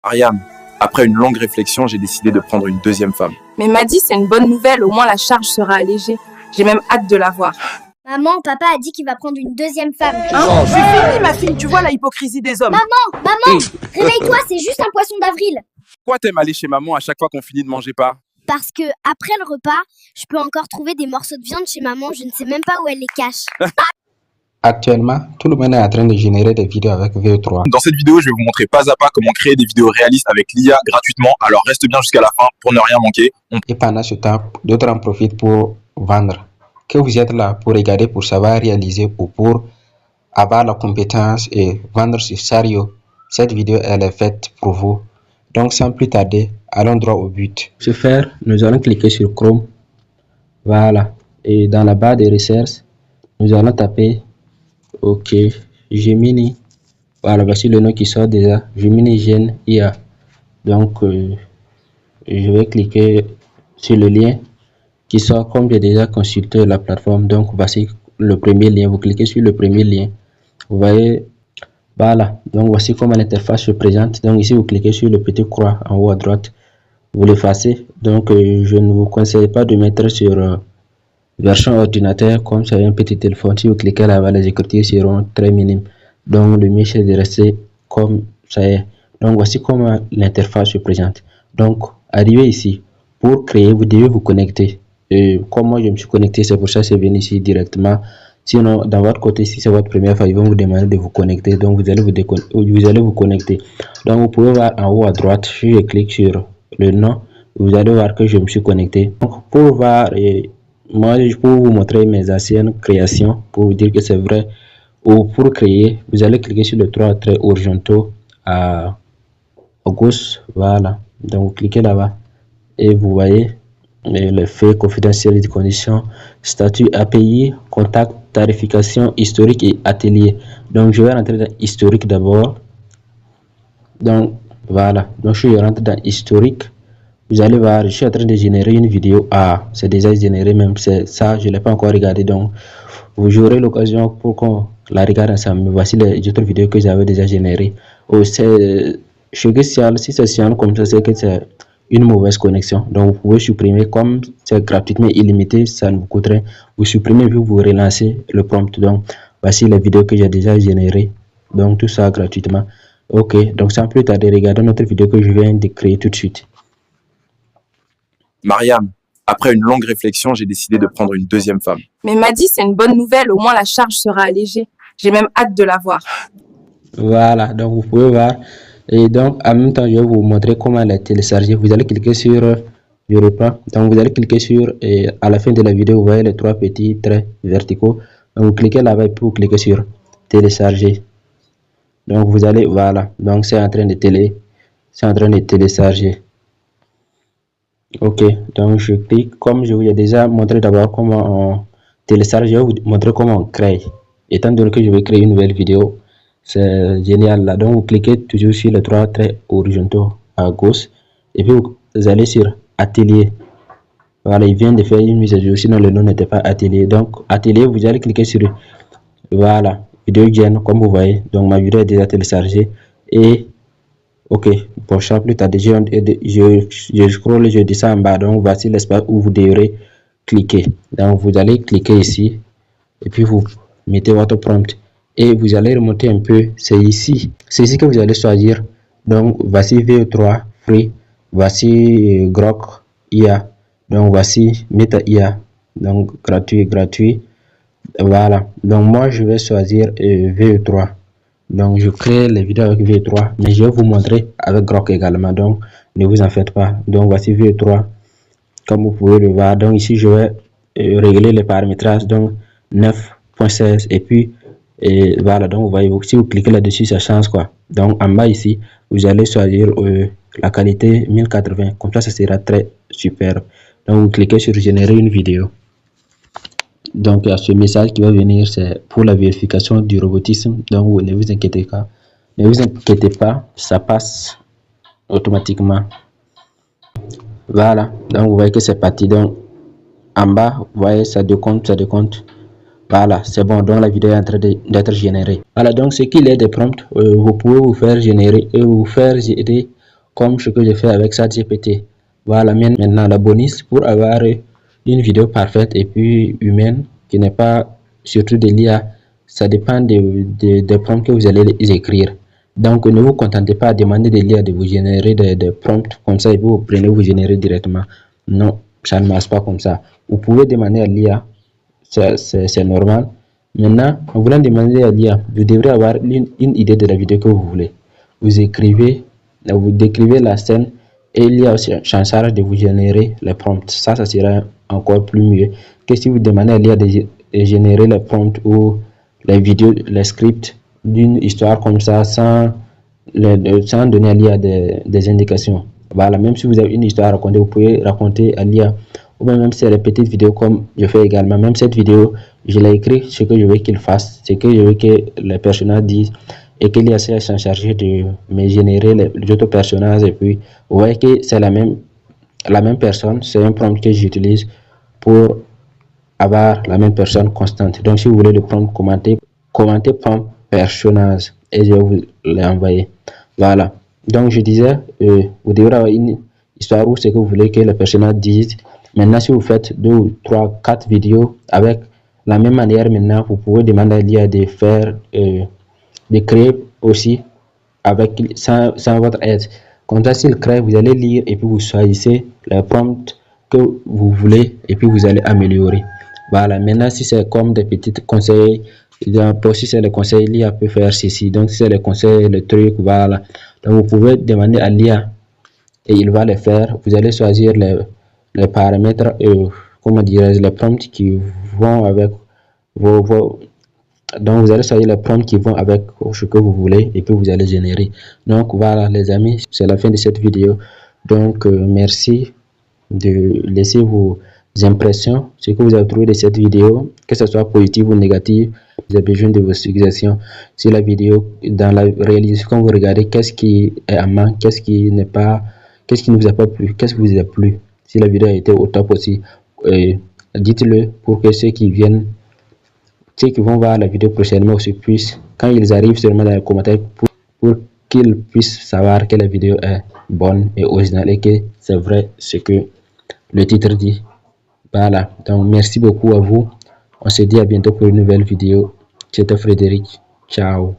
Ariam, après une longue réflexion, j'ai décidé de prendre une deuxième femme. Mais Maddy, c'est une bonne nouvelle, au moins la charge sera allégée. J'ai même hâte de la voir. Maman, papa a dit qu'il va prendre une deuxième femme. Hein? Je suis finie, ma fille, tu vois la hypocrisie des hommes. Maman, réveille-toi, c'est juste un poisson d'avril. Pourquoi t'aimes aller chez maman à chaque fois qu'on finit de manger pas? Parce que après le repas, je peux encore trouver des morceaux de viande chez maman, je ne sais même pas où elle les cache. Actuellement, tout le monde est en train de générer des vidéos avec VO3. Dans cette vidéo, je vais vous montrer pas à pas comment créer des vidéos réalistes avec l'IA gratuitement. Alors reste bien jusqu'à la fin pour ne rien manquer. Et pendant ce temps, d'autres en profitent pour vendre. Que vous êtes là pour regarder, pour savoir réaliser ou pour avoir la compétence et vendre sur sérieux, cette vidéo elle est faite pour vous. Donc sans plus tarder, allons droit au but. Pour ce faire, nous allons cliquer sur Chrome. Voilà. Et dans la barre de recherche, nous allons taper OK, Gemini. Voilà, voici le nom qui sort déjà. Gemini Gen IA. Donc, je vais cliquer sur le lien qui sort comme j'ai déjà consulté la plateforme. Donc, voici le premier lien. Vous cliquez sur le premier lien. Vous voyez, voilà. Donc, voici comment l'interface se présente. Donc, ici, vous cliquez sur le petit croix en haut à droite. Vous l'effacez. Donc, je ne vous conseille pas de mettre sur version ordinateur, comme c'est un petit téléphone. Si vous cliquez là-bas, les écritures seront très minimes. Donc, le mieux c'est de rester comme ça est. Donc, voici comment l'interface se présente. Donc, arrivé ici, pour créer, vous devez vous connecter. Comme moi, je me suis connecté, c'est pour ça que c'est venu ici directement. Sinon, dans votre côté, si c'est votre première fois, ils vont vous demander de vous connecter. Donc, vous allez vous connecter. Donc, vous pouvez voir en haut à droite, si je clique sur le nom, vous allez voir que je me suis connecté. Donc, pour voir, moi, je peux vous montrer mes anciennes créations pour vous dire que c'est vrai. Ou pour créer, vous allez cliquer sur les trois traits horizontaux à gauche. Voilà. Donc, vous cliquez là-bas et vous voyez les faits, confidentialité, conditions, statut API, contact, tarification, historique et atelier. Donc, je vais rentrer dans historique d'abord. Donc, voilà. Donc, je rentre dans historique. Vous allez voir, je suis en train de générer une vidéo. Ah, c'est déjà généré même. C'est ça, je ne l'ai pas encore regardé. Donc, vous aurez l'occasion pour qu'on la regarde ensemble. Voici les autres vidéos que j'avais déjà générées. Oh, c'est si c'est signal comme ça, c'est que c'est une mauvaise connexion. Donc, vous pouvez supprimer. Comme c'est gratuitement illimité, ça ne vous coûte rien. Vous supprimez puis vous relancez le prompt. Donc, voici les vidéos que j'ai déjà générées. Donc, tout ça gratuitement. Ok, donc sans plus tarder, regardons notre vidéo que je viens de créer tout de suite. Mariam, après une longue réflexion, j'ai décidé de prendre une deuxième femme. Mais Maddy, c'est une bonne nouvelle, au moins la charge sera allégée. J'ai même hâte de la voir. Voilà, donc vous pouvez voir. Et donc, en même temps, je vais vous montrer comment la télécharger. Vous allez cliquer sur, je reprends. Donc, vous allez cliquer sur, et à la fin de la vidéo, vous voyez les trois petits traits verticaux. Donc, vous cliquez là-bas et puis vous cliquez sur télécharger. Donc, vous allez, voilà. Donc, c'est en train de télécharger. Ok, donc je clique. Comme je vous ai déjà montré d'abord comment on télécharge, je vais vous montrer comment on crée. Étant donné que je vais créer une nouvelle vidéo, c'est génial là. Donc vous cliquez toujours sur les trois traits horizontaux à gauche et puis vous allez sur atelier. Voilà, il vient de faire une mise à jour, sinon le nom n'était pas atelier. Donc atelier, vous allez cliquer sur, voilà, vidéo gen comme vous voyez. Donc ma vidéo est déjà téléchargée et ok, pour ça plus tard, je scroll, je descends en bas. Donc voici l'espace où vous devrez cliquer. Donc vous allez cliquer ici et puis vous mettez votre prompt et vous allez remonter un peu. C'est ici que vous allez choisir. Donc voici VO3 free, voici Grok IA, donc voici Meta IA, donc gratuit. Voilà, donc moi je vais choisir VO3. Donc je crée les vidéos avec VO3, mais je vais vous montrer avec Grok également, donc ne vous en faites pas. Donc voici VO3 comme vous pouvez le voir. Donc ici je vais régler les paramétrages, donc 9.16 et puis voilà. Donc vous voyez, si vous cliquez là-dessus ça change quoi. Donc en bas ici vous allez choisir la qualité 1080, comme ça sera très super. Donc vous cliquez sur générer une vidéo. Donc, il y a ce message qui va venir, c'est pour la vérification du robotisme. Donc, ne vous inquiétez pas, ça passe automatiquement. Voilà, donc vous voyez que c'est parti. Donc, en bas, vous voyez, ça décompte. Voilà, c'est bon, donc la vidéo est en train d'être générée. Voilà, donc ce qu'il est des prompts, vous pouvez vous faire générer et vous faire générer comme ce que je fais avec ChatGPT. Voilà, maintenant la bonus pour avoir une vidéo parfaite et puis humaine qui n'est pas surtout de l'IA, ça dépend des prompts que vous allez écrire. Donc ne vous contentez pas à demander de l'IA de vous générer des prompts comme ça et vous prenez, vous générez directement. Non, ça ne marche pas comme ça. Vous pouvez demander à l'IA, c'est normal. Maintenant, en voulant demander à l'IA, vous devrez avoir une idée de la vidéo que vous voulez. Vous écrivez, vous décrivez la scène et l'IA aussi en charge de vous générer les prompts. Ça sera encore plus mieux que si vous demandez à l'IA de générer les prompts ou les vidéos, les scripts d'une histoire comme ça sans donner à l'IA des indications. Voilà, même si vous avez une histoire à raconter, vous pouvez raconter à l'IA, ou même si c'est des petites vidéos comme je fais également. Même cette vidéo, je l'ai écrit ce que je veux qu'il fasse, ce que je veux que les personnages disent, et que l'IA s'en charger de me générer les autres personnages. Et puis, vous voyez que c'est la même personne, c'est un prompt que j'utilise pour avoir la même personne constante. Donc, si vous voulez le prompt, commentez prompt personnage et je vais vous l'envoyer. Voilà. Donc, je disais, vous devrez avoir une histoire où ce que vous voulez que les personnages disent. Maintenant, si vous faites 2, 3, 4 vidéos avec la même manière, maintenant, vous pouvez demander à l'IA de faire, de créer aussi sans votre aide. Comme ça, s'il crée, vous allez lire et puis vous choisissez le prompt que vous voulez et puis vous allez améliorer. Voilà. Maintenant, si c'est comme des petits conseils, si c'est le conseil, l'IA peut faire ceci. Donc, si c'est le conseil, le truc, voilà. Donc, vous pouvez demander à l'IA et il va le faire. Vous allez choisir les paramètres, comment dirais-je, les prompts qui vont avec donc vous allez choisir les prompts qui vont avec ce que vous voulez et puis vous allez générer. Donc voilà les amis, c'est la fin de cette vidéo. Donc merci de laisser vos impressions, ce que vous avez trouvé de cette vidéo, que ce soit positif ou négatif. Vous avez besoin de vos suggestions sur la vidéo. Dans la réalisation, quand vous regardez, qu'est-ce qui est à manque, qu'est-ce qui ne vous a pas plu, qu'est-ce qui vous a plu. Si la vidéo a été au top aussi, dites-le pour que ceux qui vont voir la vidéo prochainement aussi puissent, quand ils arrivent seulement dans les commentaires, pour qu'ils puissent savoir que la vidéo est bonne et originale et que c'est vrai ce que le titre dit. Voilà, donc merci beaucoup à vous. On se dit à bientôt pour une nouvelle vidéo. C'était Frédéric. Ciao.